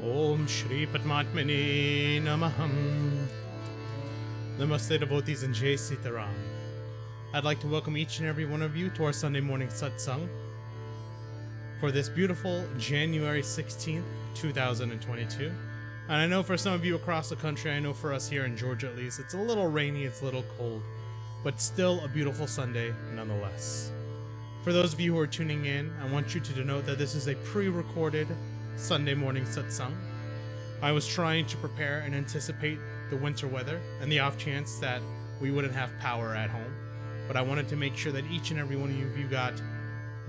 Om Shri Padmatmane Namaham. Namaste devotees and Jai Sita Ram. I'd like to welcome each and every one of you to our Sunday morning satsang for this beautiful January 16th, 2022. And I know for some of you across the country, I know for us here in Georgia at least, it's a little rainy, it's a little cold, but still a beautiful Sunday nonetheless. For those of you who are tuning in, I want you to denote that this is a pre-recorded Sunday morning satsang. I was trying to prepare and anticipate the winter weather and the off chance that we wouldn't have power at home, but I wanted to make sure that each and every one of you got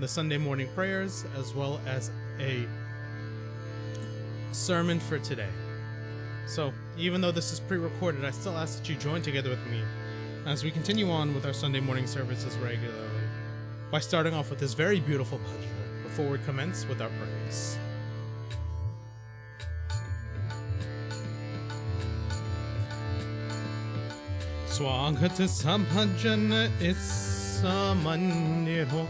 the Sunday morning prayers as well as a sermon for today. So even though this is pre-recorded, I still ask that you join together with me as we continue on with our Sunday morning services regularly by starting off with this very beautiful bhajan before we commence with our prayers. स्वागत सभजन इस मंदिर हो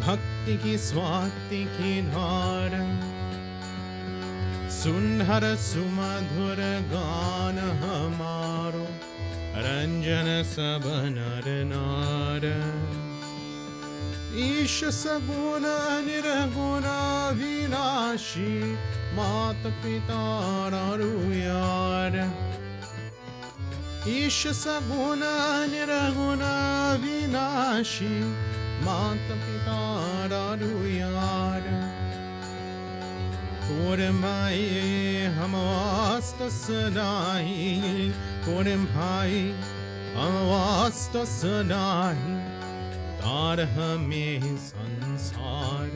भक्ति की स्वाति की धार सुंदर सुमधुर गान हमारो रंजन सब नर नार ईश सगुण निर्गुण विनाशी मात पिता यार ईश सगुण निर्गुण विनाशी मात पिता यार कोरम भाई हम वास्त सदाई कोरम भाई हम वास्त सदाई तार हमें संसार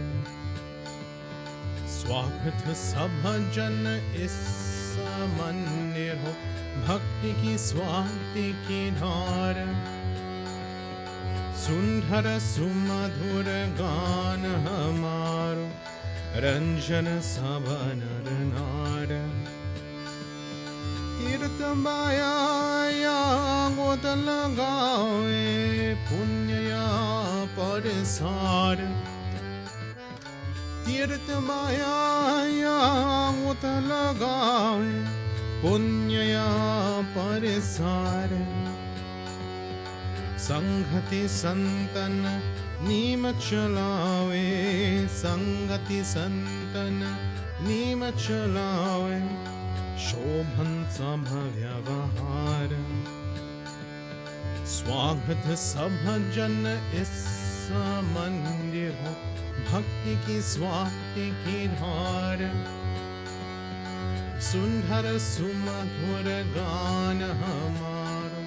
स्वागत सब जन इस मंदिर हो भक्ति की स्वाति की धार सुंदर सुमधुर गान हमारो रंजन सब नर नार तीर्थ माया गोद लगावे पुण्य या परसार तीर्थ माया गोद लगावे पुण्य परसार संगति संतन नीम चलावे संगति संतन नीम चलावे शोभन सब व्यवहार स्वागत सब जन इस मंदिर हो भक्ति की स्वाति की धार सुंदर सुमधुर गान हमारो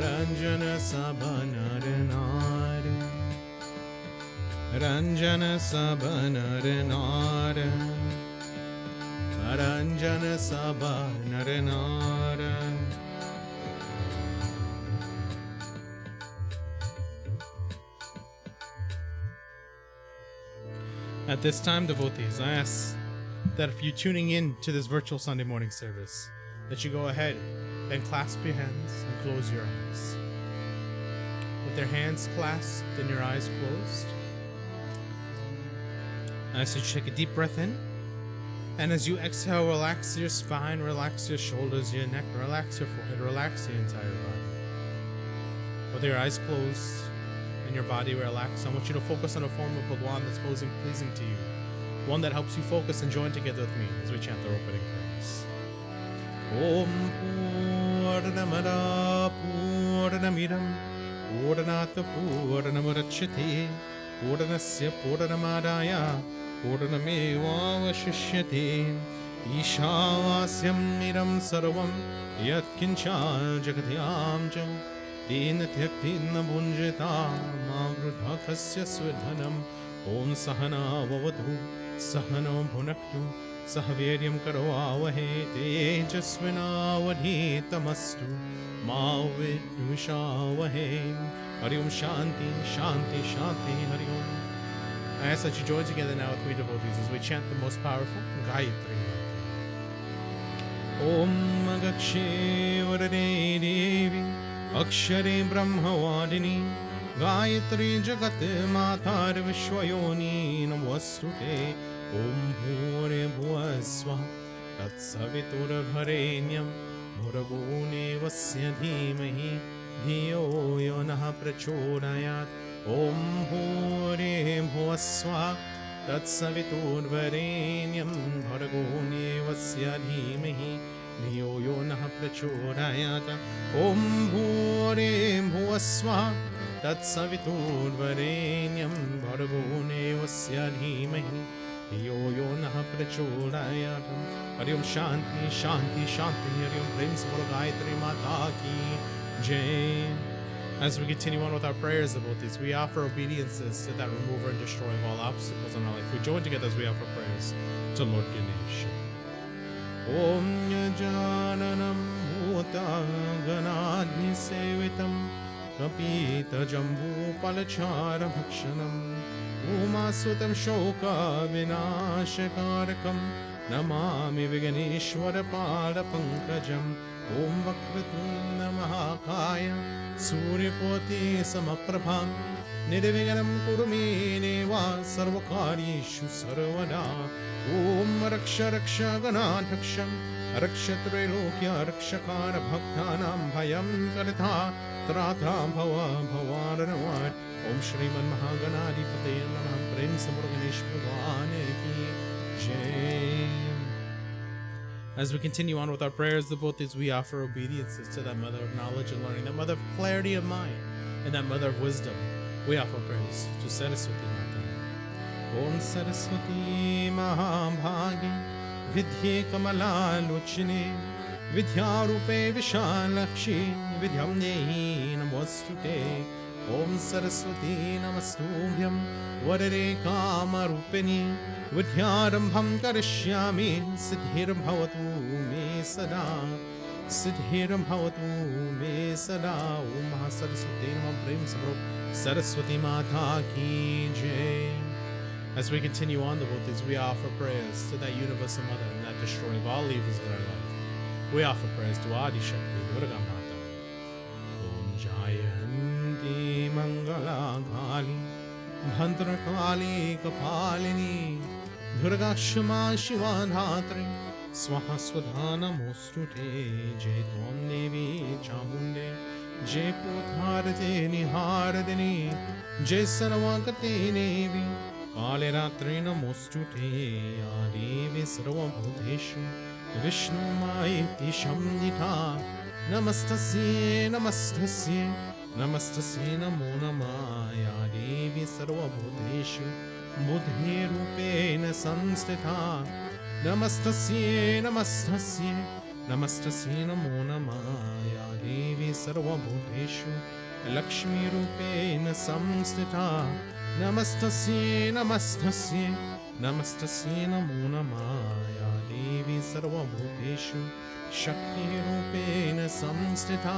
रंजन सब नर नार रंजन सब नर नार रंजन सब नर नार. At this time, devotees, I ask that if you're tuning in to this virtual Sunday morning service, that you go ahead and clasp your hands and close your eyes. With your hands clasped and your eyes closed, I ask you to take a deep breath in, and as you exhale, relax your spine, relax your shoulders, your neck, relax your forehead, relax your entire body. With your eyes closed and your body relaxed, I want you to focus on a form of Bhagwan that's pleasing to you. One that helps you focus and join together with me as we chant our opening prayers. Om Purnamada Purnamidam Purnata Purnamurachyate Purnasya Purnamadaya Purnamevavashishyate Ishavasyam Idam Sarvam Yat Kincha Jagatyam Jam Dena Tyaktina Bunjita Magrudhakasya Swidhanam Om Sahana Vavadhu Sahano Bhunaktu Sahaviryam Karavavahe Tejasvinavadhitamastu Ma Vidvishavahe Hari Om Shanti Shanti Shanti Hari Om. I ask that you join together now with me, devotees, as we chant the most powerful Gayatri. Om Agakshe Varade Devi Akshare Brahmavadini Gayatri Jagat Matar Vishwayoni Namostute Om Bhore Bhuvasva Tat तत्सवितुर्वरेण्यं भर्गो देवस्य धीमहि धियो यो नः प्रचोदयात् ॐ भूर्भुवः स्वः तत्सवितुर्वरेण्यं भर्गो देवस्य धीमहि धियो यो नः प्रचोदयात् ॐ भूर्भुवः स्वः तत्सवितुर्वरेण्यं भर्गो देवस्य धीमहि धियो यो नः प्रचोदयात् हरि ओम शांति शांति शांति हरि ओम प्रेम से बोलो गायत्री माता की जय. As we continue on with our prayers, devotees, we offer obeidances to that remover and destroyer of all obstacles in our life. We join together as we offer prayers to Lord Ganesha. Om Jananam Bhutaganaadhi Sevitam Kapita Jambu Palachara Bhakshanam Umasutam Shoka Vinashakarakam Namami Viganeshwara Pada Pankajam Om Vakratunda Mahakaya Suryakoti Samaprabham Nirviganam Kurumi Neva Sarvakarishu Sarvada Om Raksha Raksha Ganadhaksham Rakshatre Lokya Rakshakara Bhaktanam Bhayam Karitha Trata Bhava Bhavaranavat Om Shriman Mahaganadipate Namah Prem Samurganesh Bhagwane Ki Jai. As we continue on with our prayers, devotees, we offer obeidances to that mother of knowledge and learning, that mother of clarity of mind, and that mother of wisdom. We offer prayers to Saraswati Mata. Om Saraswati Mahabhagi Vidye Kamala Luchine Vidyarupe Vishalakshi Vidyam Nehi Namostute Om Saraswati Namastubhyam Vadare Kamarupini Vidyarambham Karishyami Siddhiram Bhavatu Me Sada Siddhiram Bhavatu Me Sada Om Maha Saraswati Namah Prem Sabro Saraswati Mata Ki Jai. As we continue on, devotees, we offer prayers to that universal mother and that destroying of all evils in our life. We offer prayers to Adi Shakti Durga Mata. Om Jayanti Mangala Kali Bhandra Kali Kapalini Durga Shama Shiva Dhatri Swaha Swadhana Mostute Jai Tvam Devi Chamunde Jai Putharate Niharadini Jai Sarvakate Devi Kale Ratri Namostute Adevi Sarva Bhuteshu Vishnu Maiti Shamdita Namastasye Namastasye Namastasye Namo Namaya Devi Sarva Bhuteshu Buddhi Rupena Samstita Namastasye Namastasye Namastasye Namo Namaya Devi Sarva Bhuteshu Lakshmi Rupena Samstita Namastasye Namastasye Namastasye Namo Namaya Devi Sarva Bhuteshu Shakti Rupena Samstita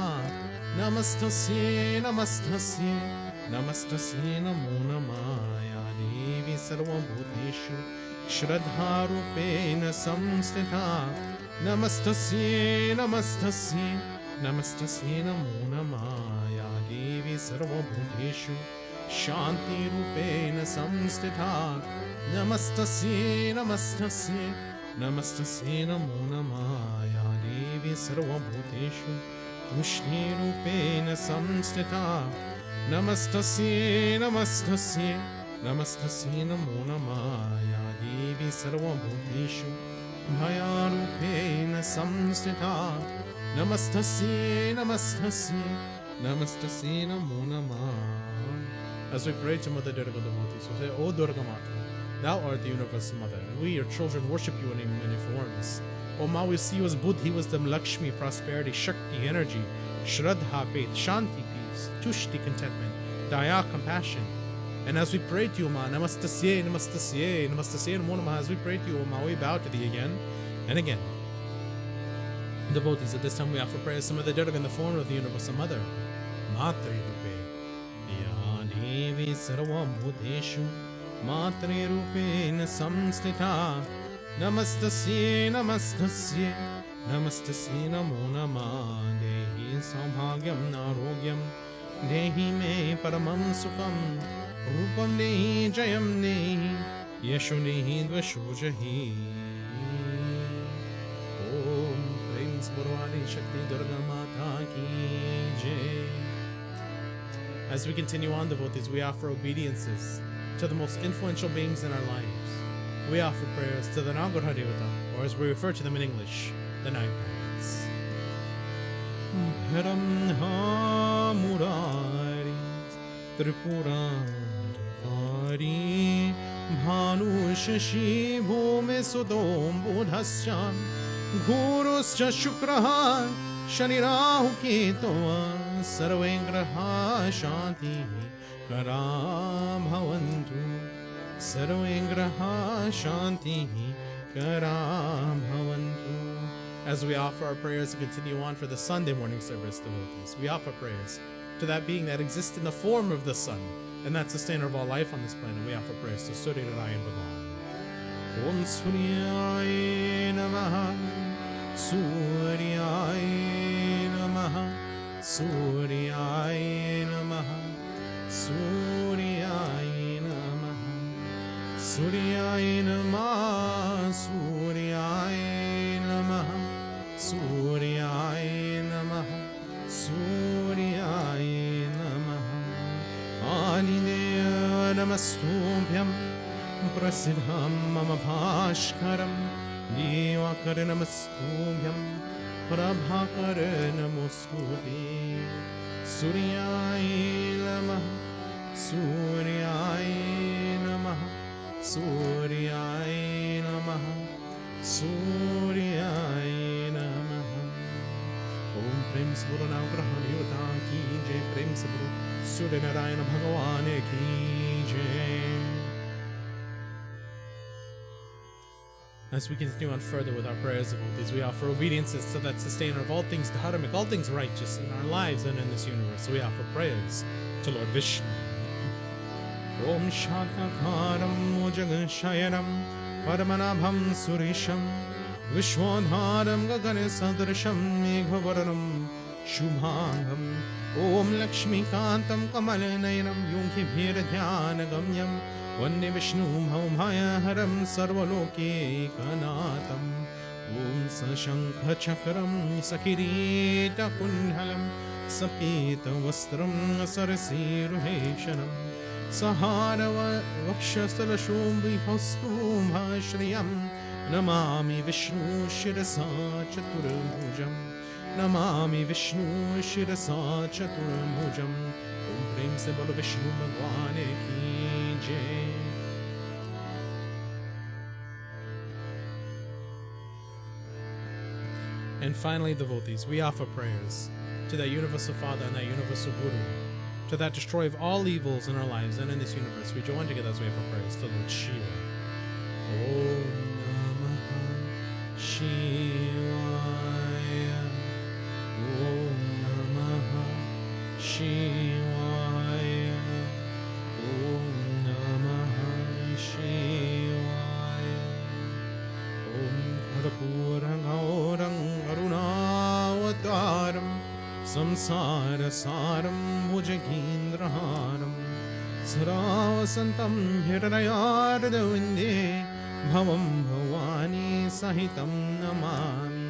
Namastasye Namastasye Namastasye Namo Namaya Devi Sarva Bhuteshu Shraddha Rupena Samstita Namastasye Namastasye Namastasye Namo Namaya Devi Sarva Bhuteshu Shanti Rupena Samstita Namastasye Namastasye Namastasye Namo Namaya Devi Sarva Bhuteshu Tushni Rupena Samstita Namastasye Namastasye Namastasye Namo Namaya Devi Sarva Bhuteshu Bhaya Rupena Samstita Namastasye Namastasye Namastasye Namo Namaya. As we pray to Mother Durga devotees, we say, O Durga Mata, Thou art the universal mother, and we, your children, worship you in many forms. O Ma, we see you as Buddhi, wisdom, Lakshmi, prosperity, Shakti, energy, Shraddha, faith, Shanti, peace, Tushti, contentment, Daya, compassion. And as we pray to you, Ma, Namastasye, Namastasye, Namastasye, Namo Namaha, as we pray to you, O Ma, we bow to thee again and again. Devotees, at this time we offer prayers to Mother Durga in the form of the universal mother, Matri Rupe. Devi Sarva Bhuteshu Matri Rupena Samstita Namastasye Namastasye Namastasye Namo Namah Dehi Saubhagyam Narogyam Dehi Me Paramam Sukham Rupam Dehi Jayam Dehi Yashu Dehi Dvashu Jahi Shakti Durga Mata Ki Jai. As we continue on, devotees, we offer obediences to the most influential beings in our lives. We offer prayers to the Nagurha Devata, or as we refer to them in English, the Nine Planets. Bharam Murari Tripurari Bhanu Shashi Bhume Sudom Budhasya Guruscha Shukraha Shani Rahu Ketava Sarvengraha Shanti Karam Bhavantu Sarvengraha Shanti Karam Bhavantu. As we offer our prayers and continue on for the Sunday morning service, devotees, we offer prayers to that being that exists in the form of the sun, and that sustainer of all life on this planet. We offer prayers to Surya Narayan Bhagavan. Om Suryaya Namaha, Suryaya Namaha, Suryaya Namaha, Suryaya Namaha, Suryaya Namaha, Suryaya Namaha, Suryaya Namaha, Suryaya Namaha. Anideya Namastubhyam Prasidham Mama Bhashkaram Divakara Namastubhyam Prabhakara Namostubhi Suryaya Namaha, Suryaya Namaha, Suryaya Namaha, Suryaya Namaha. Om Prem Saburo Navgraha Devata Ki Jai, Prem Saburo Surya Narayana Bhagavan Ki Jai. As we continue on further with our prayers of devotees, we offer obediences to that sustainer of all things dharmic, all things righteous in our lives and in this universe. So we offer prayers to Lord Vishnu. Om Shantakaram Mujagashayanam Paramanabham Surisham Vishwadharam Gagane Sadrasham Meghavaranam Shubhangam Om Lakshmi Kantam Kamalanayanam Yunki Bhiradhyanagamyam Vande Vishnu Bhaumaya Haram Sarvaloke Kanatam Om Sashankha Chakram Sakirita Kundhalam Sapita Vastram Sarasiruheshanam Sahara Vakshastalashum Vihostum Bhashriyam Namami Vishnu Shirasa Chaturabhujam Namami Vishnu Shirasa Chaturabhujam Om Prem Se Bolo Vishnu Bhagwan Ki Jai. And finally, devotees, we offer prayers to that universal Father and that universal Guru, to that destroyer of all evils in our lives and in this universe. We join together as we offer prayers to Lord Shiva. Om Namaha Shivaya. Om Namaha Shivaya. Om Namaha Shivaya. Om Karpurang Gaurang Arunavataram Samsara Saram Bhujagindraharam Saravasantam Hiranayardavinde Bhavam Bhavani Sahitam Namami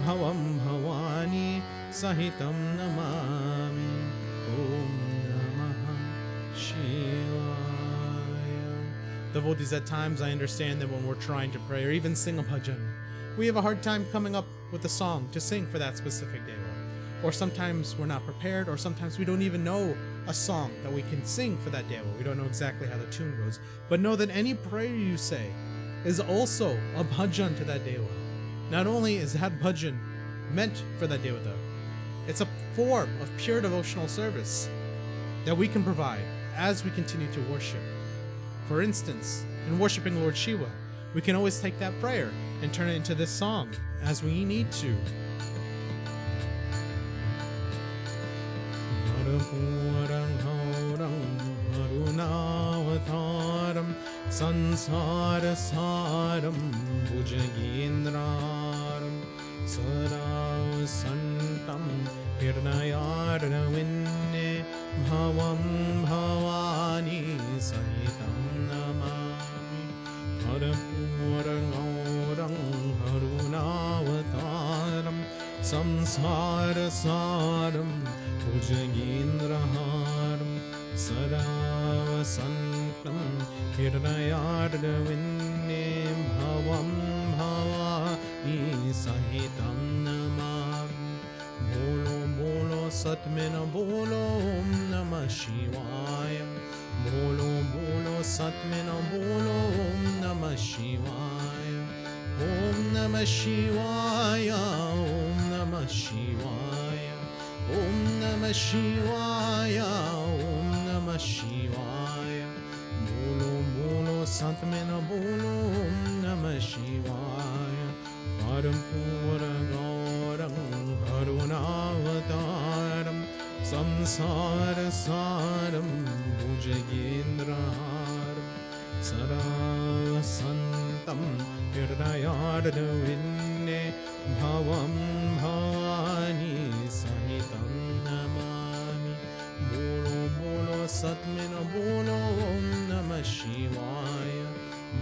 Bhavam Bhavani Sahitam Namami Om Namaha Shivaya. Devotees, at times I understand that when we're trying to pray or even sing a bhajan, we have a hard time coming up with a song to sing for that specific deva. Or sometimes we're not prepared, or sometimes we don't even know a song that we can sing for that deva. We don't know exactly how the tune goes. But know that any prayer you say is also a bhajan to that deva. Not only is that bhajan meant for that devata, it's a form of pure devotional service that we can provide as we continue to worship. For instance, in worshiping Lord Shiva, we can always take that prayer and turn it into this song as we need to. Sansara Saram Bhujagendraram Sarav Santam Hirnayarvinne Bhavam Bhavani Sahitam Namami Harapurang Harunavataram samsara saram Pujayendraharam Saravasantam Hirayardavinne Bhavam Bhavani Sahitam Namam Bolo Bolo Satmena Bolo Om Namah Shivaya Bolo Bolo Satmena Bolo Om Namah Shivaya Om Namah Shivaya Om Namah Shivaya Om Namah Shivaya Om Namah Shivaya Bolo Bolo Satmena Bolo Om Namah Shivaya Param Pura Gauram Karunavataram Samsara Saram Bhujagendraharam Saravasantam Hirayardavinne Bhavam Bhavani Sahitam Namami Bolo Bolo Satmena Bolo Om Namah Shivaya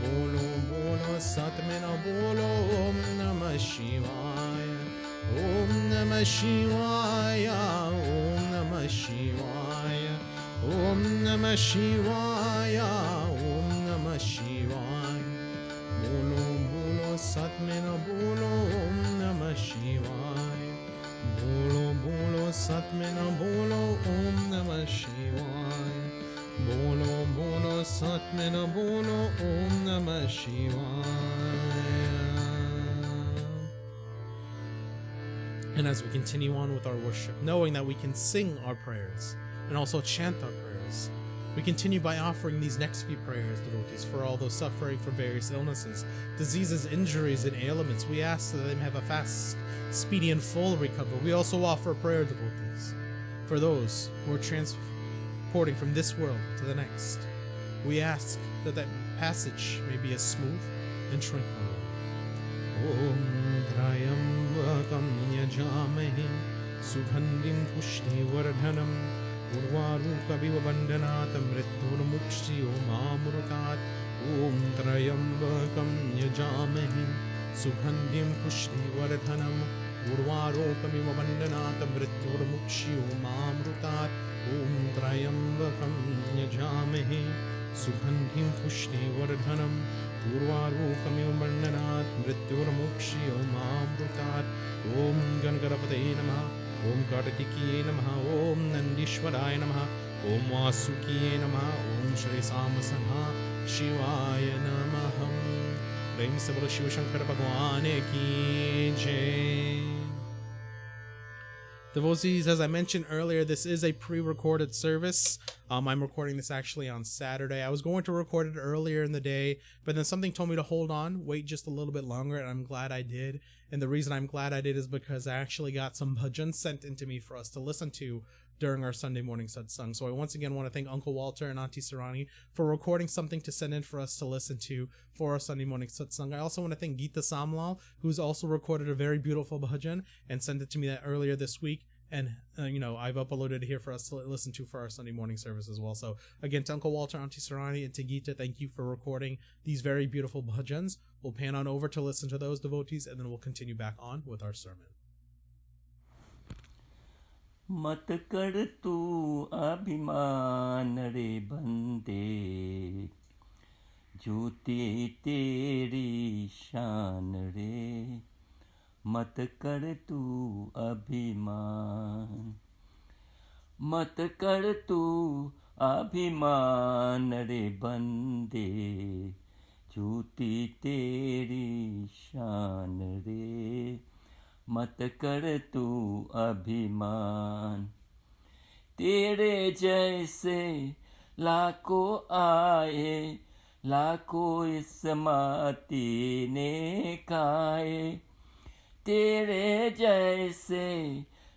Bolo Bolo Satmena Bolo Om Namah Shivaya Om Namah Shivaya Om Namah Shivaya Om Namah Shivaya Om Namah Shivaya Bolo Bolo Satmena Bolo Om Namah Shivaya Bolo Bolo Satmena Bolo Om Namah Shivaya Bolo Bolo Satmena Bolo Om Namah Shivaya. And as we continue on with our worship, knowing that we can sing our prayers and also chant our prayers, we continue by offering these next few prayers, devotees, for all those suffering from various illnesses, diseases, injuries, and ailments. We ask that they may have a fast, speedy, and full recovery. We also offer a prayer, devotees, for those who are transporting from this world to the next. We ask that that passage may be as smooth and tranquil. Om Trayambakam Yajamahe Sugandhim Pushtivardhanam Urvarukaviva Vandanatam Mrityurmukshyo Mamrutat Om Trayambakam Yajamahe Sugandhim Pushtivardhanam Urvarukaviva Vandanatam Mrityurmukshyo Mamrutat Om Trayambakam Yajamahe Sugandhim Pushtivardhanam Urvarukamiva Vandanaat Mrityurmukshyo Mamrutat Om Gangadapataye Namaha Om Kartikeya Namaha Om Nandishwaraya Namaha Om Vasukiye Namaha Om Shri Samasana Shivaya Namaha. Prem se bolo Shiva Shankar Bhagwan ki jai. Devotees, as I mentioned earlier, this is a pre-recorded service. I'm recording this actually on Saturday. I was going to record it earlier in the day, but then something told me to hold on, wait just a little bit longer, and I'm glad I did. And the reason I'm glad I did is because I actually got some bhajans sent into me for us to listen to during our Sunday morning satsang. So I once again want to thank Uncle Walter and Auntie Sarani for recording something to send in for us to listen to for our Sunday morning satsang. I also want to thank Geeta Samlal, who's also recorded a very beautiful bhajan and sent it to me that earlier this week. And, I've uploaded it here for us to listen to for our Sunday morning service as well. So, again, to Uncle Walter, Auntie Sarani, and to Geeta, thank you for recording these very beautiful bhajans. We'll pan on over to listen to those, devotees, and then we'll continue back on with our sermon. मत कर तू अभिमान रे बंदे जूती तेरी शान रे मत कर तू अभिमान मत कर तू अभिमान रे बंदे जूती तेरी शान रे मत कर तू अभिमान तेरे जैसे लाखों आए लाखों इस माटी ने खाए तेरे जैसे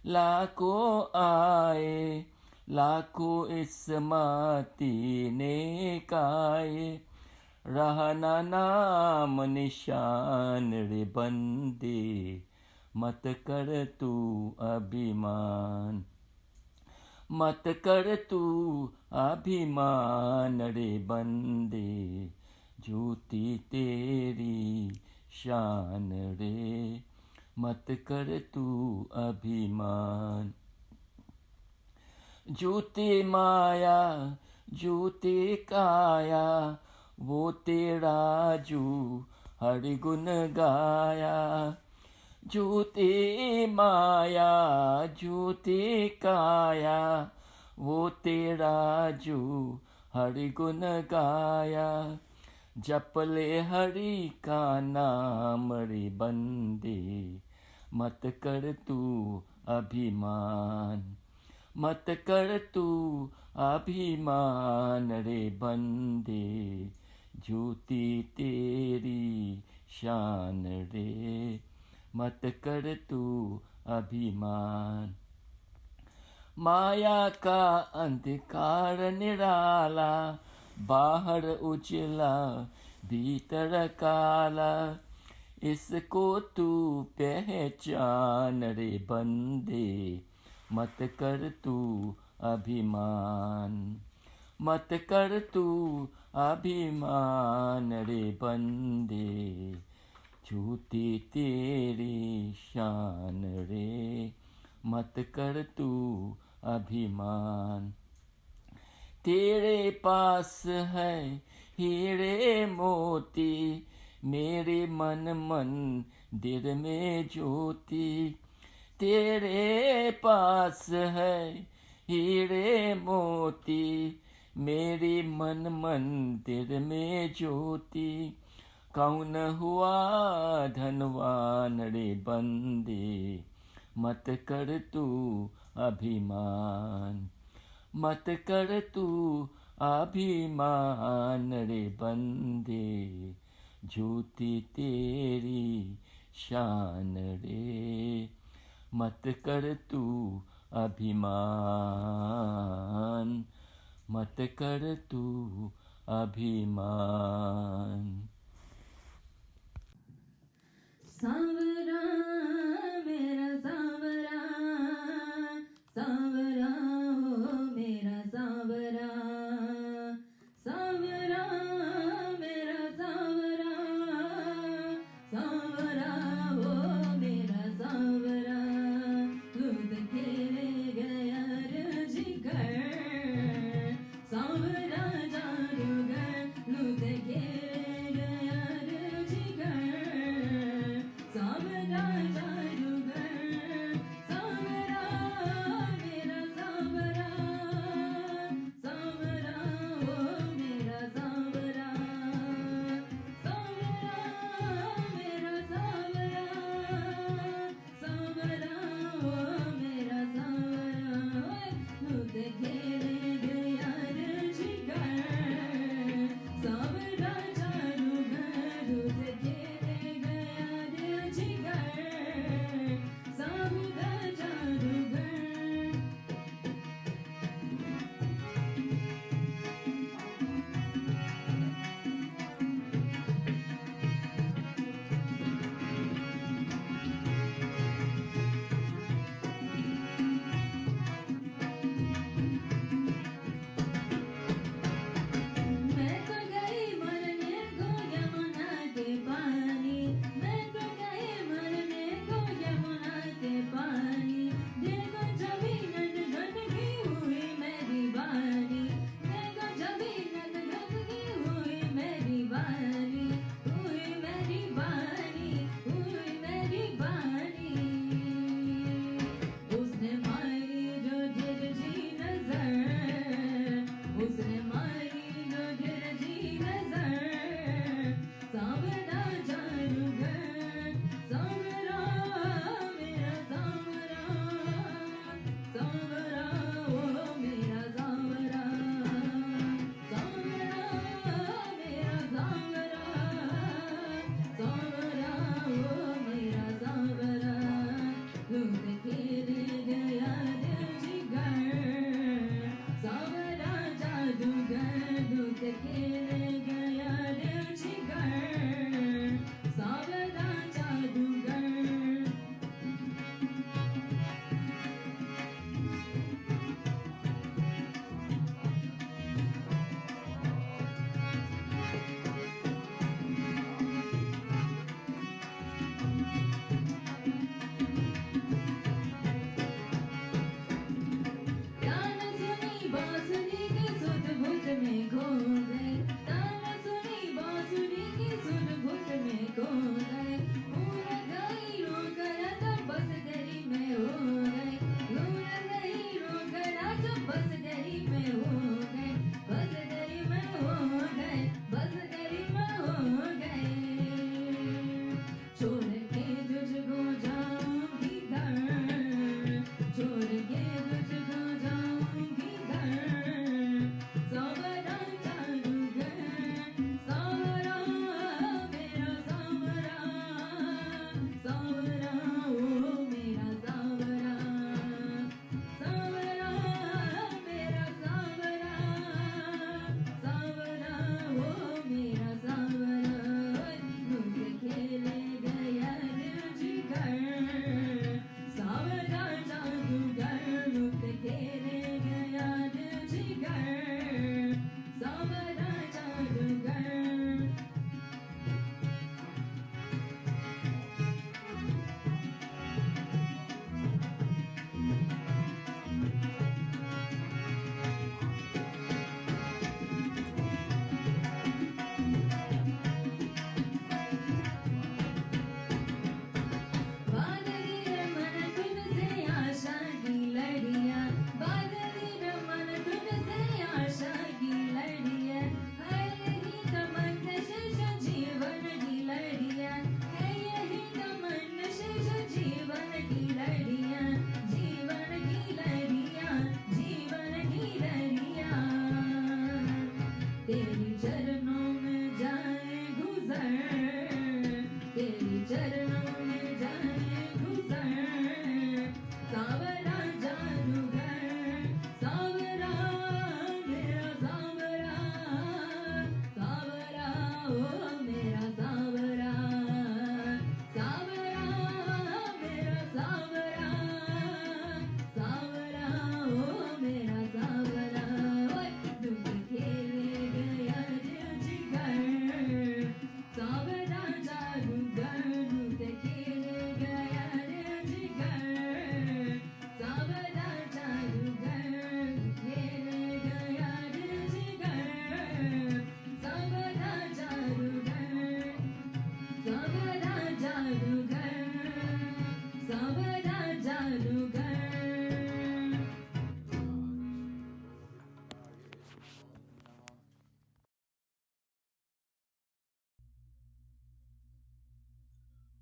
लाखों आए लाखों इस माटी ने खाए रहना नाम निशान रे बंदे मत कर तू अभिमान मत कर तू अभिमान रे बंदे झूठी तेरी शान रे मत कर तू अभिमान। झूठी माया झूठी काया, वो तेरा जू हरि गुण गाया। झूठी माया झूठी काया, वो तेरा जू हरि गुण गाया। जप ले हरि का नाम रे बंदे, मत कर तू अभिमान। मत कर तू अभिमान रे बंदे, झूठी तेरी शान रे। मत कर तू अभिमान। माया का अंधकार निराला, बाहर उजला भीतर काला। इसको तू पहचान रे बंदे, मत कर तू अभिमान। मत कर तू अभिमान रे बंदे, झूठी तेरी शान रे। मत कर तू अभिमान। तेरे पास है हीरे मोती, मेरे मन मंदिर में ज्योति। तेरे पास है हीरे मोती, मेरे मन मंदिर में ज्योति। कौन हुआ धनवान रे बंदे, मत कर तू अभिमान। मत कर तू अभिमान रे बंदे, झूठी तेरी शान रे। मत कर तू अभिमान। मत कर तू अभिमान। सांवरा मेरा सांवरा, सांवरा हो मेरा सांवरा। सांवरा मेरा सांवरा, सांवरा हो मेरा सांवरा। दूध खेले गया रुचिकर, सांवरा जादूगर। दूध खेले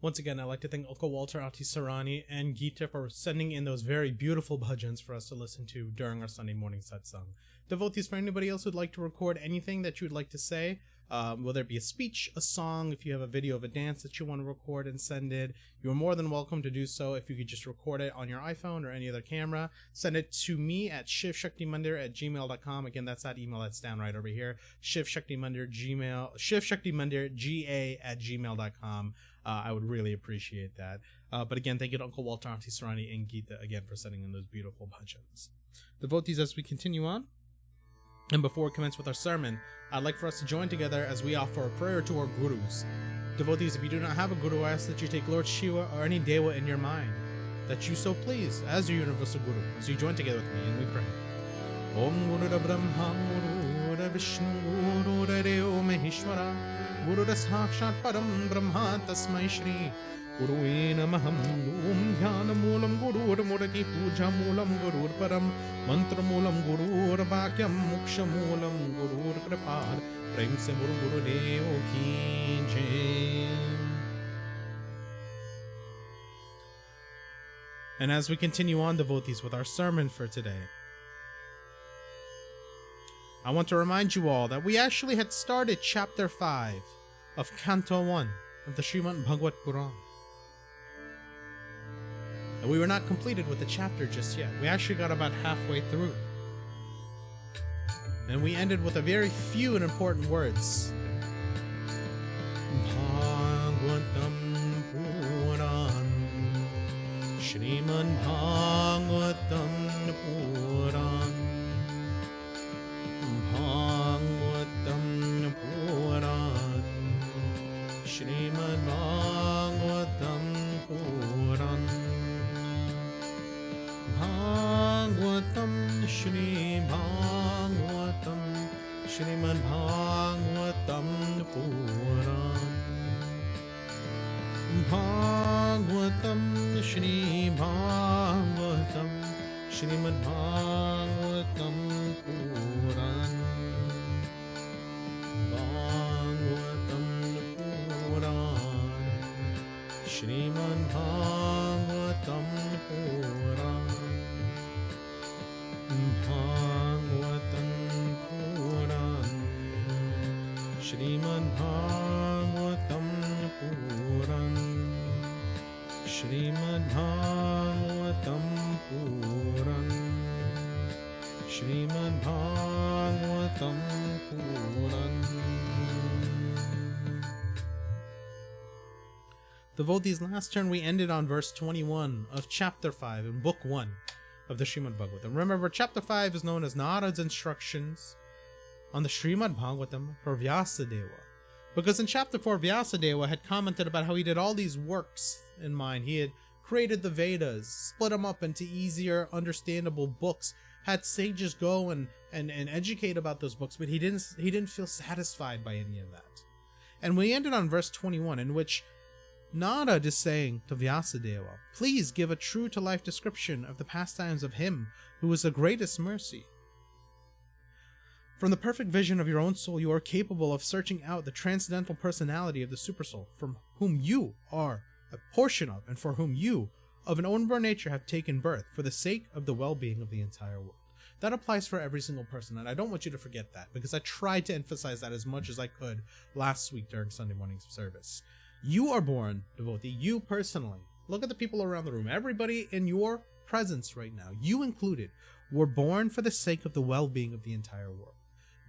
Once again, I'd like to thank Uncle Walter, Auntie Sarani, and Geeta for sending in those very beautiful bhajans for us to listen to during our Sunday morning satsang. Devotees, for anybody else who'd like to record anything that you'd like to say, whether it be a speech, a song, if you have a video of a dance that you want to record and send it, you're more than welcome to do so. If you could just record it on your iPhone or any other camera, send it to me at shivshaktimandir@gmail.com. Again, that's that email that's down right over here. shivshaktimandir@gmail.com. I would really appreciate that. But again, thank you to Uncle Walter, Auntie Sarani, and Geeta again for sending in those beautiful bhajans. Devotees, as we continue on, and before we commence with our sermon, I'd like for us to join together as we offer a prayer to our gurus. Devotees, if you do not have a guru, I ask that you take Lord Shiva or any deva in your mind, that you so please as your universal guru. So you join together with me and we pray. Om Guru Brahma Guru Vishnu Guru Deo Maheshwara Guru Sakshat Param Brahma Tasmai Shri Guru Namah Om Dhyana Moolam Guru Murati Puja Moolam Guru Param Mantra Moolam Guru Bhakyam Moksha Moolam Guru Kripar Prem Se Guru Deo Ki Jai. And as we continue on, devotees, with our sermon for today, I want to remind you all that we actually had started chapter 5 of Canto 1 of the Srimad-Bhagavatam. And we were not completed with the chapter just yet. We actually got about halfway through. And we ended with a very few and important words. Bhagavatam Puran Srimad-Bhagavatam Puran Bhagavatam Puran Srimad-Bhagavatam Puran Bhagavatam Shri Bhagavatam Srimad-Bhagavatam Puran Bhagavatam Shri Bhagavatam Srimad-Bhagavatam Puran Bhagavatam Puran Srimad-Bhagavatam Puran Bhagavatam Puran Srimad-Bhagavatam Puran Srimad-Bhagavatam Puran Srimad-Bhagavatam Puran. Devotees, last turn we ended on verse 21 of chapter 5 in book 1 of the Srimad-Bhagavatam. Remember, chapter 5 is known as Narada's instructions on the Srimad-Bhagavatam for Vyasadeva. Because in chapter 4, Vyasadeva had commented about how he did all these works in mind. He had created the Vedas, split them up into easier, understandable books, had sages go and educate about those books, but he didn't feel satisfied by any of that. And we ended on verse 21, in which Narada is saying to Vyasadeva, please give a true-to-life description of the pastimes of him who is the greatest mercy. From the perfect vision of your own soul, you are capable of searching out the transcendental personality of the Supersoul, from whom you are a portion of, and for whom you, of an own-born nature, have taken birth, for the sake of the well-being of the entire world. That applies for every single person, and I don't want you to forget that, because I tried to emphasize that as much as I could last week during Sunday morning's service. You are born, devotee, you personally. Look at the people around the room. Everybody in your presence right now, you included, were born for the sake of the well-being of the entire world.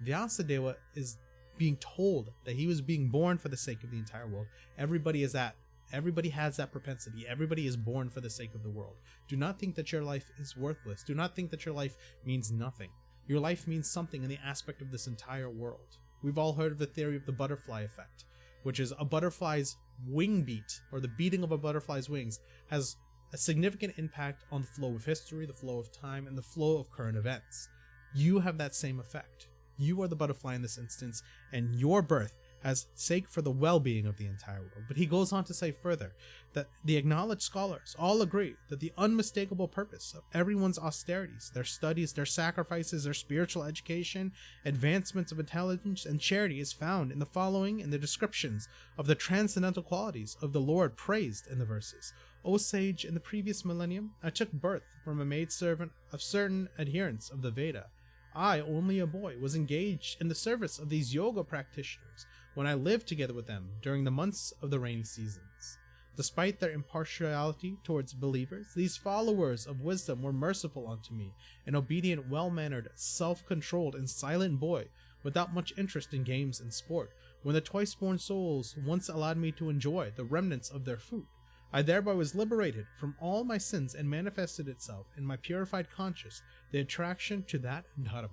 Vyasadeva is being told that he was being born for the sake of the entire world. Everybody is that. Everybody has that propensity. Everybody is born for the sake of the world. Do not think that your life is worthless. Do not think that your life means nothing. Your life means something in the aspect of this entire world. We've all heard of the theory of the butterfly effect, which is a butterfly's wing beat, or the beating of a butterfly's wings, has a significant impact on the flow of history, the flow of time, and the flow of current events. You have that same effect. You are the butterfly in this instance, and your birth as sake for the well-being of the entire world. But he goes on to say further that the acknowledged scholars all agree that the unmistakable purpose of everyone's austerities, their studies, their sacrifices, their spiritual education, advancements of intelligence, and charity is found in the following in the descriptions of the transcendental qualities of the Lord praised in the verses. O sage, in the previous millennium, I took birth from a maidservant of certain adherents of the Veda. I, only a boy, was engaged in the service of these yoga practitioners when I lived together with them during the months of the rainy seasons. Despite their impartiality towards believers, these followers of wisdom were merciful unto me, an obedient, well-mannered, self-controlled, and silent boy, without much interest in games and sport. When the twice-born souls once allowed me to enjoy the remnants of their food, I thereby was liberated from all my sins and manifested itself in my purified conscience, the attraction to that Dharma.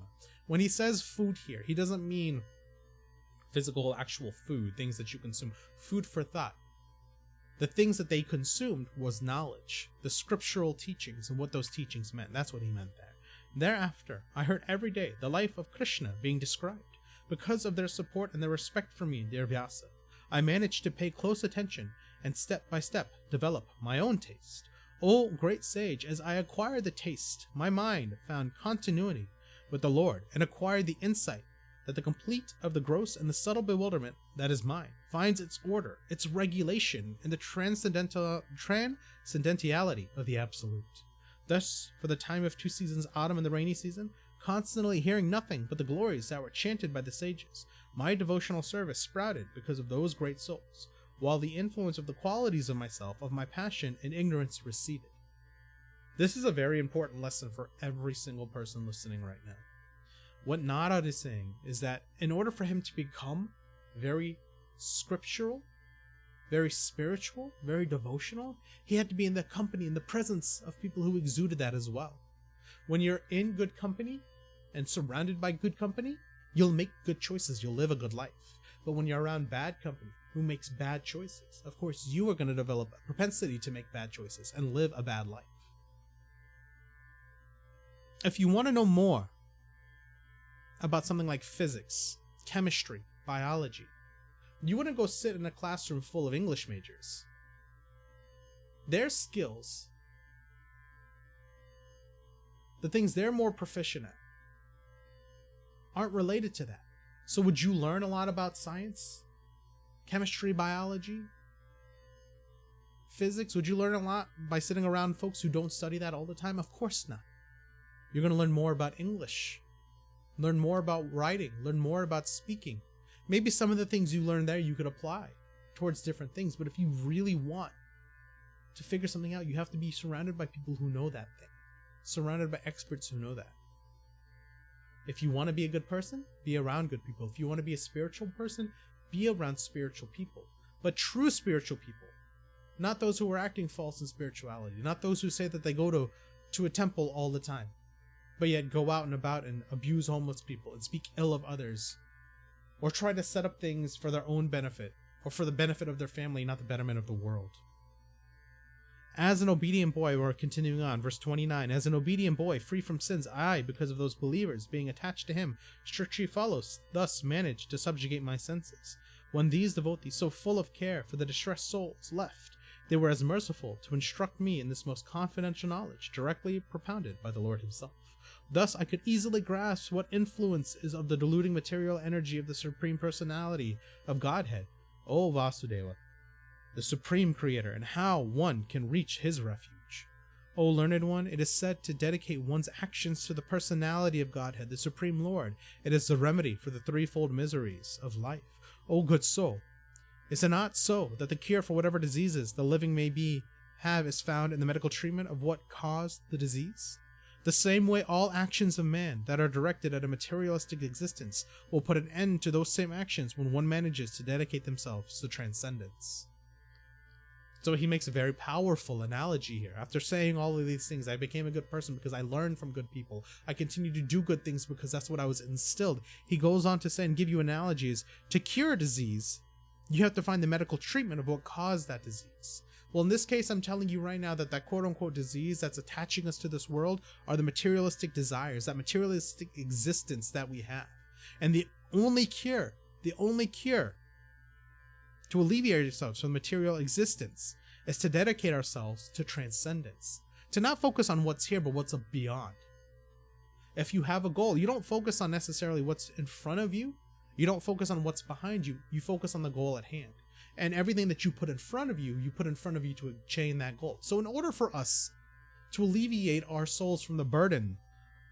When he says food here, he doesn't mean physical, actual food, things that you consume. Food for thought. The things that they consumed was knowledge, the scriptural teachings and what those teachings meant. That's what he meant there. Thereafter, I heard every day the life of Krishna being described. Because of their support and their respect for me, dear Vyasa, I managed to pay close attention and step by step develop my own taste. O great sage, as I acquired the taste, my mind found continuity with the Lord and acquired the insight that the complete of the gross and the subtle bewilderment that is mine finds its order, its regulation in the transcendentality of the Absolute. Thus, for the time of 2 seasons, autumn and the rainy season, constantly hearing nothing but the glories that were chanted by the sages, my devotional service sprouted because of those great souls, while the influence of the qualities of myself, of my passion and ignorance receded. This is a very important lesson for every single person listening right now. What Narada is saying is that in order for him to become very scriptural, very spiritual, very devotional, he had to be in the company, in the presence of people who exuded that as well. When you're in good company and surrounded by good company, you'll make good choices, you'll live a good life. But when you're around bad company who makes bad choices, of course you are going to develop a propensity to make bad choices and live a bad life. If you want to know more about something like physics, chemistry, biology, you wouldn't go sit in a classroom full of English majors. Their skills, the things they're more proficient at, aren't related to that. So would you learn a lot about science, chemistry, biology, physics? Would you learn a lot by sitting around folks who don't study that all the time? Of course not. You're going to learn more about English, learn more about writing, learn more about speaking. Maybe some of the things you learn there you could apply towards different things, but if you really want to figure something out, you have to be surrounded by people who know that thing, surrounded by experts who know that. If you want to be a good person, be around good people. If you want to be a spiritual person, be around spiritual people, but true spiritual people, not those who are acting false in spirituality, not those who say that they go to a temple all the time, but yet go out and about and abuse homeless people and speak ill of others, or try to set up things for their own benefit or for the benefit of their family, not the betterment of the world. As an obedient boy, we're continuing on, verse 29, as an obedient boy, free from sins, I, because of those believers, being attached to him, strictly follows, thus managed to subjugate my senses. When these devotees, so full of care for the distressed souls, left, they were as merciful to instruct me in this most confidential knowledge, directly propounded by the Lord himself. Thus I could easily grasp what influence is of the deluding material energy of the Supreme Personality of Godhead, O Vyasadeva, the Supreme Creator, and how one can reach his refuge. O learned one, it is said to dedicate one's actions to the personality of Godhead, the Supreme Lord. It is the remedy for the threefold miseries of life. O good soul, is it not so that the cure for whatever diseases the living may have is found in the medical treatment of what caused the disease? The same way all actions of man that are directed at a materialistic existence will put an end to those same actions when one manages to dedicate themselves to transcendence. So he makes a very powerful analogy here. After saying all of these things, I became a good person because I learned from good people. I continue to do good things because that's what I was instilled. He goes on to say and give you analogies. To cure a disease, you have to find the medical treatment of what caused that disease. Well, in this case, I'm telling you right now that quote-unquote disease that's attaching us to this world are the materialistic desires, that materialistic existence that we have. And the only cure to alleviate ourselves from material existence, is to dedicate ourselves to transcendence. To not focus on what's here, but what's beyond. If you have a goal, you don't focus on necessarily what's in front of you. You don't focus on what's behind you. You focus on the goal at hand. And everything that you put in front of you to attain that goal. So in order for us to alleviate our souls from the burden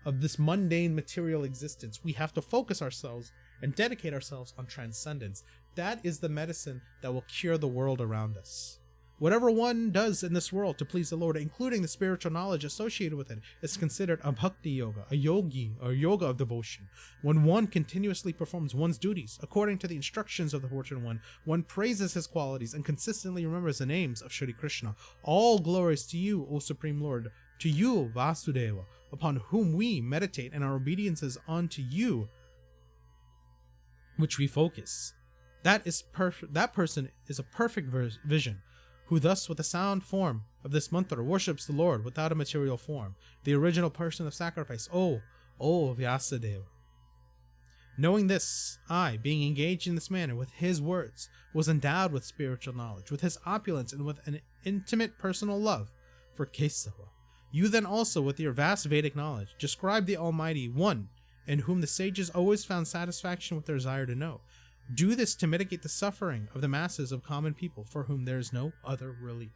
of this mundane material existence, we have to focus ourselves and dedicate ourselves on transcendence. That is the medicine that will cure the world around us. Whatever one does in this world to please the Lord, including the spiritual knowledge associated with it, is considered a bhakti yoga, a yogi, or yoga of devotion. When one continuously performs one's duties according to the instructions of the Fortunate One, one praises his qualities and consistently remembers the names of Shri Krishna. All glories to you, O Supreme Lord, to you, Vyasadeva, upon whom we meditate, and our obedience is unto you, which we focus. That person is a perfect vision, who thus with the sound form of this mantra worships the Lord without a material form, the original person of sacrifice, O Vyasadeva. Knowing this, I, being engaged in this manner with his words, was endowed with spiritual knowledge, with his opulence, and with an intimate personal love for Kesava. You then also, with your vast Vedic knowledge, describe the Almighty One, in whom the sages always found satisfaction with their desire to know. Do this to mitigate the suffering of the masses of common people for whom there is no other relief.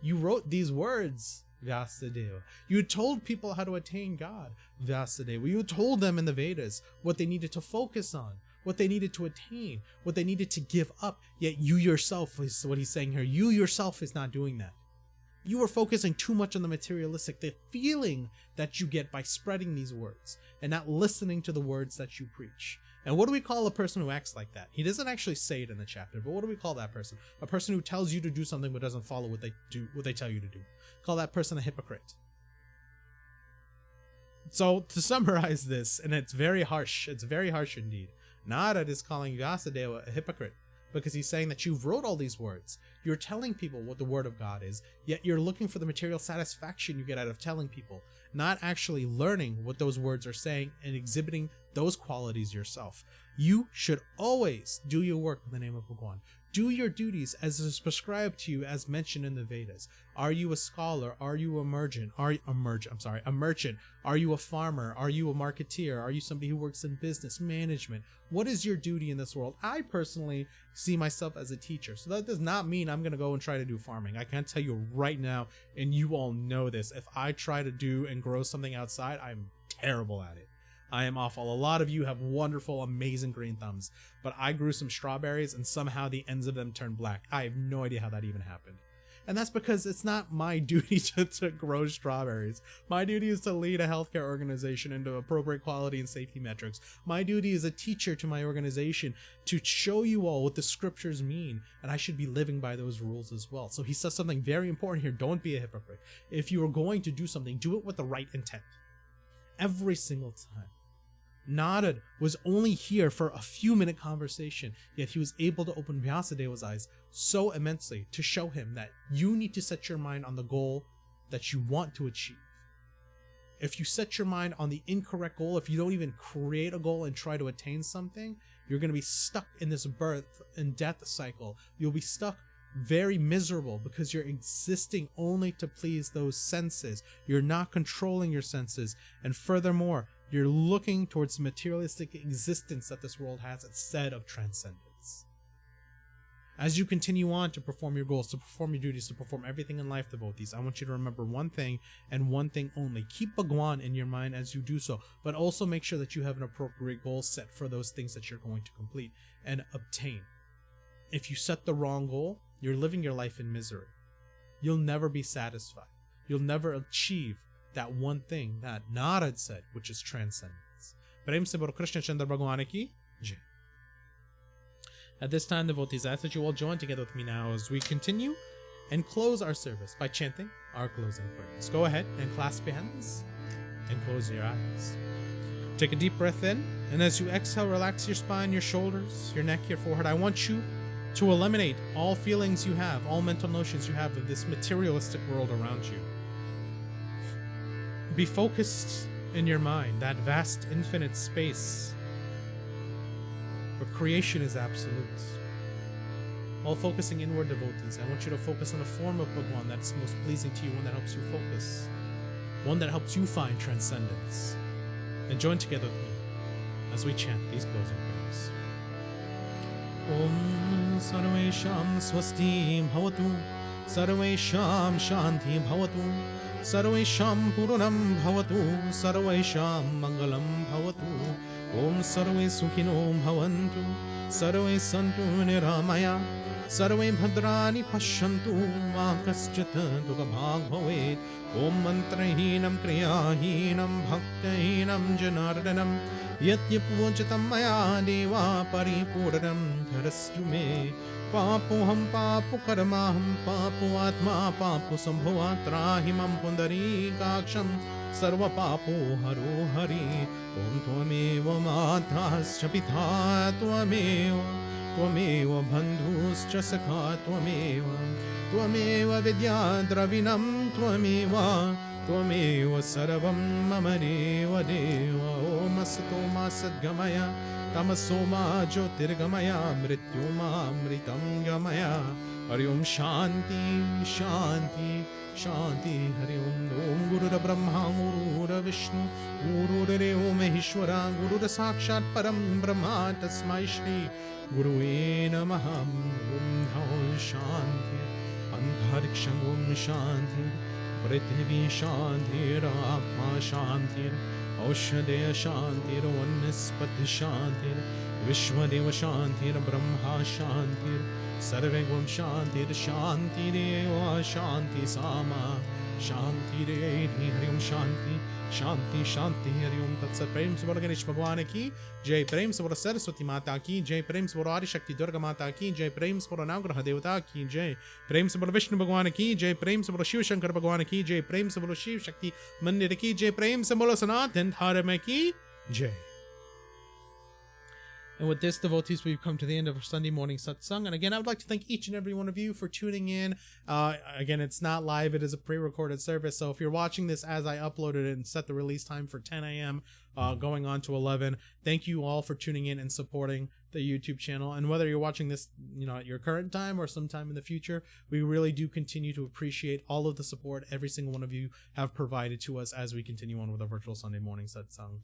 You wrote these words, Vyasadeva. You told people how to attain God, Vyasadeva. You told them in the Vedas what they needed to focus on, what they needed to attain, what they needed to give up. Yet you yourself, is what he's saying here, you yourself is not doing that. You are focusing too much on the materialistic, the feeling that you get by spreading these words and not listening to the words that you preach. And what do we call a person who acts like that? He doesn't actually say it in the chapter, but what do we call that person? A person who tells you to do something but doesn't follow what they tell you to do. Call that person a hypocrite. So to summarize this, and it's very harsh indeed, Narada is calling Vyasadeva a hypocrite because he's saying that you've wrote all these words. You're telling people what the word of God is, yet you're looking for the material satisfaction you get out of telling people, not actually learning what those words are saying and exhibiting those qualities yourself. You should always do your work in the name of Bhagwan. Do your duties as is prescribed to you as mentioned in the Vedas. Are you a scholar? Are you a merchant? Are you a farmer? Are you a marketeer? Are you somebody who works in business management? What is your duty in this world? I personally see myself as a teacher. So that does not mean I'm going to go and try to do farming. I can't tell you right now, and you all know this. If I try to do and grow something outside, I'm terrible at it. I am awful. A lot of you have wonderful, amazing green thumbs, but I grew some strawberries and somehow the ends of them turned black. I have no idea how that even happened. And that's because it's not my duty to grow strawberries. My duty is to lead a healthcare organization into appropriate quality and safety metrics. My duty as a teacher to my organization to show you all what the scriptures mean, and I should be living by those rules as well. So he says something very important here. Don't be a hypocrite. If you are going to do something, do it with the right intent. Every single time. Narada was only here for a few-minute conversation, yet he was able to open Vyasadeva's eyes so immensely to show him that you need to set your mind on the goal that you want to achieve. If you set your mind on the incorrect goal, if you don't even create a goal and try to attain something, you're going to be stuck in this birth and death cycle. You'll be stuck very miserable because you're existing only to please those senses. You're not controlling your senses, and furthermore, you're looking towards the materialistic existence that this world has instead of transcendence. As you continue on to perform your goals, to perform your duties, to perform everything in life, devotees, I want you to remember one thing and one thing only. Keep Bhagwan in your mind as you do so, but also make sure that you have an appropriate goal set for those things that you're going to complete and obtain. If you set the wrong goal, you're living your life in misery. You'll never be satisfied. You'll never achieve that one thing that Narada said, which is transcendence. Prem se Bolo Krishna Chandra Bhagwan ki Jai. At this time, devotees, I ask that you all join together with me now as we continue and close our service by chanting our closing prayers. Go ahead and clasp your hands and close your eyes. Take a deep breath in, and as you exhale, relax your spine, your shoulders, your neck, your forehead. I want you to eliminate all feelings you have, all mental notions you have of this materialistic world around you. Be focused in your mind, that vast infinite space where creation is absolute. All focusing inward devotees, I want you to focus on a form of Bhagwan that is most pleasing to you, one that helps you focus, one that helps you find transcendence. And join together with me as we chant these closing prayers. Om Sarvesham Swasti Bhavatu, Sarvesham Shanti Bhavatu, Sarvesham Purnam Bhavatu, Sarvesham Mangalam Bhavatu, Om Sarve Sukhino Bhavantu, Sarve Santu Niramaya, Sarve Bhadrani Pashyantu, Ma Kaschit Dukha Bhag Bhavet, Om Mantrahinam Kriyahinam Bhaktahinam Janardanam, Yatyapurjitam Maya Deva Paripurnam Dharastu Me, Papoham Papu Karamaham Papu Atma Papu Sambhuatrahimam Pundari Kaksham Sarva Papu Haru Hari, Om Tvameva Matascha Pitha Tvameva Bandhuscha Sakha Tvameva Vidya Dravinam Tvameva Sarvam Mamadeva Deva, Om Asatoma Sadgamaya Tamasoma Jyotirgamaya Mrityuma Amritam Gamaya, Hari Om Shanti Shanti Shanti, Hari Om Guru Brahma Guru Vishnu Guru Deo Maheshwara Guru Sakshat Param Brahma Tasmai Shri Gurue Namaha. Om Dhau Shanti Antariksham Om Shanti Prithvi Shanti Rapma Shanti Aushadaya Shanti Vanaspati Shanti Vishwadeva Shanti Brahma Shanti Sarvegvam Shanti Shanti Deva Shanti Sama Shanti Devi. Hari Om Shanti Shanti Shanti. Hari Om Tatsat. Prem se bolo Ganesh Bhagwan ki Jai. Prem se bolo Saraswati Mata ki Jai. Prem se bolo Adi Shakti Durga Mata ki Jai. Prem se bolo Navgraha Devata ki Jai. Prem se bolo Vishnu Bhagwan ki Jai. Prem se bolo Shiva Shankar Bhagwan ki Jai. Prem se bolo Shiv Shakti Mandir ki Jai. Prem se bolo Sanatana Dharma ki Jai. And with this, devotees, we've come to the end of our Sunday morning satsang. And again, I would like to thank each and every one of you for tuning in. Again, it's not live. It is a pre-recorded service. So if you're watching this as I uploaded it and set the release time for 10 a.m., going on to 11, thank you all for tuning in and supporting the YouTube channel. And whether you're watching this, at your current time or sometime in the future, we really do continue to appreciate all of the support every single one of you have provided to us as we continue on with our virtual Sunday morning satsang.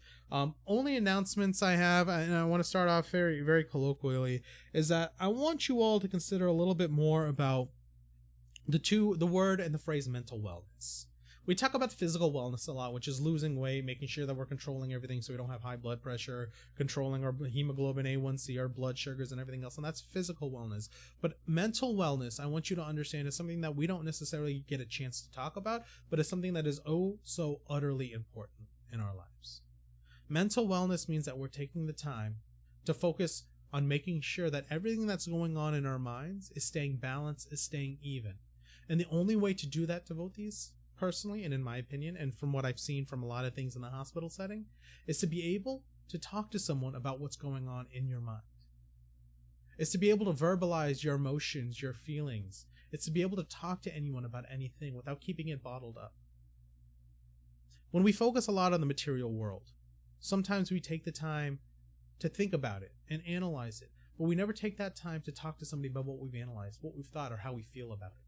Only announcements I have, and I want to start off very, very colloquially, is that I want you all to consider a little bit more about the word and the phrase mental wellness. We talk about physical wellness a lot, which is losing weight, making sure that we're controlling everything so we don't have high blood pressure, controlling our hemoglobin A1C, our blood sugars, and everything else. And that's physical wellness. But mental wellness, I want you to understand, is something that we don't necessarily get a chance to talk about, but it's something that is oh so utterly important in our lives. Mental wellness means that we're taking the time to focus on making sure that everything that's going on in our minds is staying balanced, is staying even. And the only way to do that, devotees, personally, and in my opinion, and from what I've seen from a lot of things in the hospital setting, is to be able to talk to someone about what's going on in your mind. It's to be able to verbalize your emotions, your feelings. It's to be able to talk to anyone about anything without keeping it bottled up. When we focus a lot on the material world, sometimes we take the time to think about it and analyze it, but we never take that time to talk to somebody about what we've analyzed, what we've thought, or how we feel about it.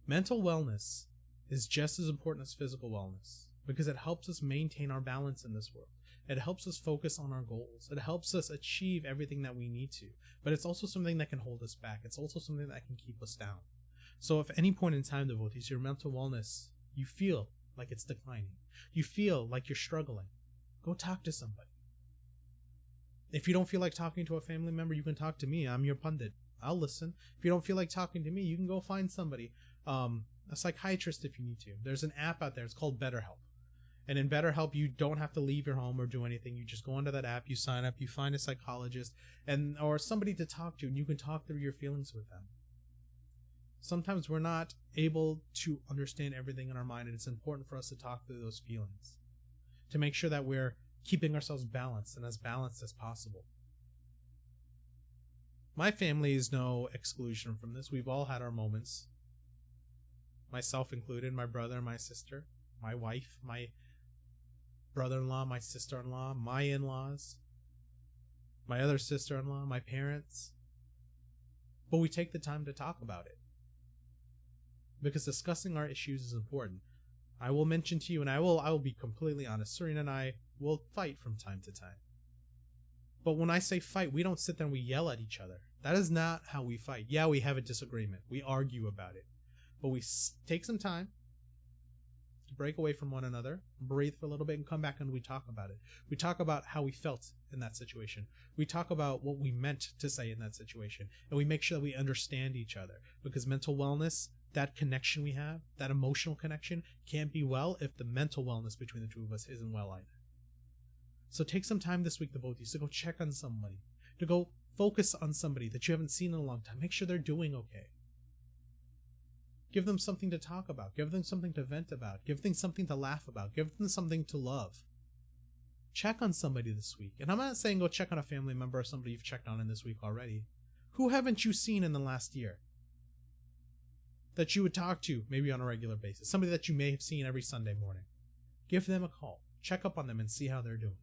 Mental wellness is just as important as physical wellness because it helps us maintain our balance in this world. It helps us focus on our goals. It helps us achieve everything that we need to. But it's also something that can hold us back. It's also something that can keep us down. So if at any point in time, devotees, your mental wellness, you feel like it's declining, you feel like you're struggling, go talk to somebody. If you don't feel like talking to a family member, you can talk to me. I'm your pundit. I'll listen. If you don't feel like talking to me, you can go find somebody. A psychiatrist if you need to. There's an app out there. It's called BetterHelp. And in BetterHelp, you don't have to leave your home or do anything. You just go into that app, you sign up, you find a psychologist or somebody to talk to, and you can talk through your feelings with them. Sometimes we're not able to understand everything in our mind, and it's important for us to talk through those feelings to make sure that we're keeping ourselves balanced and as balanced as possible. My family is no exclusion from this. We've all had our moments. Myself included, my brother, my sister, my wife, my brother-in-law, my sister-in-law, my in-laws, my other sister-in-law, my parents. but we take the time to talk about it. Because discussing our issues is important. I will mention to you, and I will be completely honest, Serena and I will fight from time to time. But when I say fight, we don't sit there and we yell at each other. That is not how we fight. Yeah, we have a disagreement. We argue about it. But we take some time to break away from one another, breathe for a little bit, and come back and we talk about it. We talk about how we felt in that situation. We talk about what we meant to say in that situation. And we make sure that we understand each other. Because mental wellness, that connection we have, that emotional connection, can't be well if the mental wellness between the two of us isn't well either. So take some time this week, devotees, to go check on somebody, to go focus on somebody that you haven't seen in a long time. Make sure they're doing okay. Give them something to talk about. Give them something to vent about. Give them something to laugh about. Give them something to love. Check on somebody this week. And I'm not saying go check on a family member or somebody you've checked on in this week already. Who haven't you seen in the last year that you would talk to maybe on a regular basis? Somebody that you may have seen every Sunday morning. Give them a call. Check up on them and see how they're doing.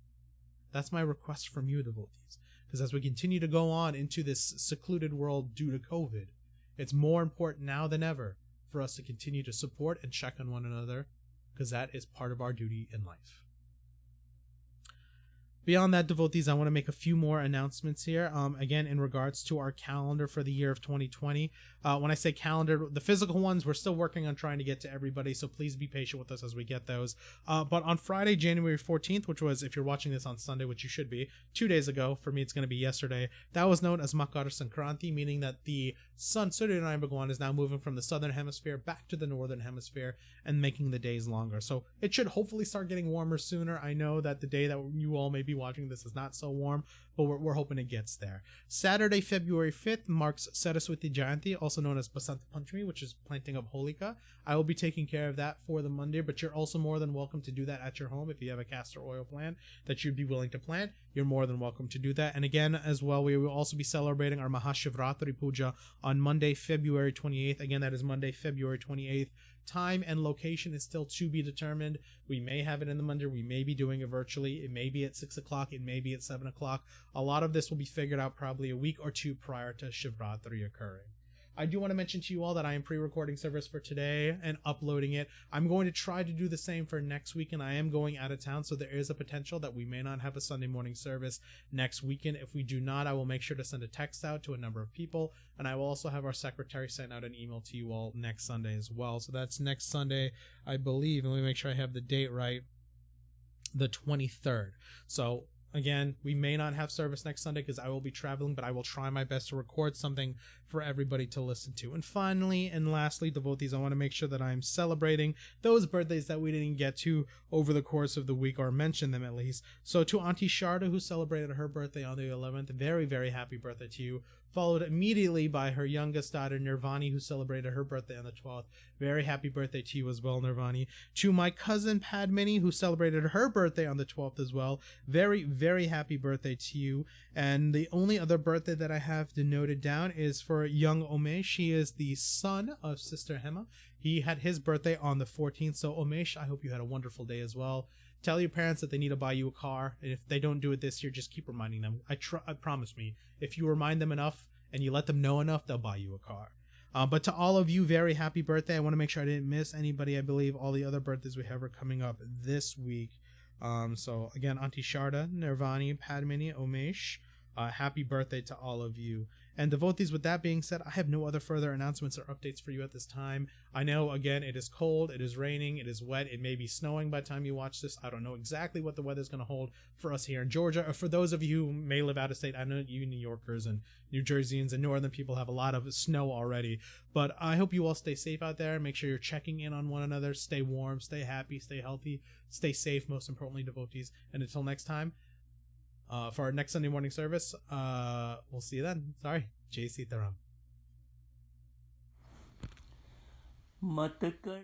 That's my request from you, devotees. Because as we continue to go on into this secluded world due to COVID, it's more important now than ever for us to continue to support and check on one another, because that is part of our duty in life. Beyond that, devotees, I want to make a few more announcements here. Again, in regards to our calendar for the year of 2020. When I say calendar, the physical ones, we're still working on trying to get to everybody, so please be patient with us as we get those. But on Friday, January 14th, which was, if you're watching this on Sunday, which you should be, 2 days ago, for me it's going to be yesterday, that was known as Makar Sankranti, meaning that the sun, Surya Narayan Bhagwan, is now moving from the southern hemisphere back to the northern hemisphere and making the days longer. So it should hopefully start getting warmer sooner. I know that the day that you all may be watching this is not so warm, but we're hoping it gets there. Saturday, February 5th marks Saraswati Jayanti, also known as Basant Panchami, which is planting of Holika. I will be taking care of that for the Monday, but you're also more than welcome to do that at your home. If you have a castor oil plant that you'd be willing to plant, you're more than welcome to do that. And again, as well, we will also be celebrating our Maha Shivratri Puja on Monday, February 28th. Again, that is Monday, February 28th. Time and location is still to be determined. We may have it in the Mandir. We may be doing it virtually. It may be at 6 o'clock. It may be at 7 o'clock. A lot of this will be figured out probably a week or two prior to Shivratri occurring. I do want to mention to you all that I am pre-recording service for today and uploading it. I'm going to try to do the same for next week, and I am going out of town, so there is a potential that we may not have a Sunday morning service next weekend. If we do not, I will make sure to send a text out to a number of people, and I will also have our secretary send out an email to you all next Sunday as well. So that's next Sunday, I believe, and let me make sure I have the date right, the 23rd. So again, we may not have service next Sunday because I will be traveling, but I will try my best to record something for everybody to listen to. And finally, and lastly, devotees, I want to make sure that I'm celebrating those birthdays that we didn't get to over the course of the week, or mention them at least. So to Auntie Sharda, who celebrated her birthday on the 11th, very, very happy birthday to you. Followed immediately by her youngest daughter, Nirvani, who celebrated her birthday on the 12th. Very happy birthday to you as well, Nirvani. To my cousin, Padmini, who celebrated her birthday on the 12th as well. Very, very happy birthday to you. And the only other birthday that I have denoted down is for young Omesh. He is the son of Sister Hema. He had his birthday on the 14th. So, Omesh, I hope you had a wonderful day as well. Tell your parents that they need to buy you a car, and if they don't do it this year, just keep reminding them. I promise me, if you remind them enough and you let them know enough, they'll buy you a car. But to all of you, very happy birthday. I want to make sure I didn't miss anybody. I believe all the other birthdays we have are coming up this week. So again, Auntie Sharda, Nirvani, Padmini, Omesh, happy birthday to all of you. And devotees, with that being said, I have no other further announcements or updates for you at this time. I know, again, it is cold, it is raining, it is wet, it may be snowing by the time you watch this. I don't know exactly what the weather's going to hold for us here in Georgia, or for those of you who may live out of state. I know you New Yorkers and New Jerseyans and northern people have a lot of snow already. But I hope you all stay safe out there. Make sure you're checking in on one another. Stay warm, stay happy, stay healthy, stay safe, most importantly, devotees. And until next time, for our next Sunday morning service, we'll see you then. Sorry. Jai Sita Ram. मत कर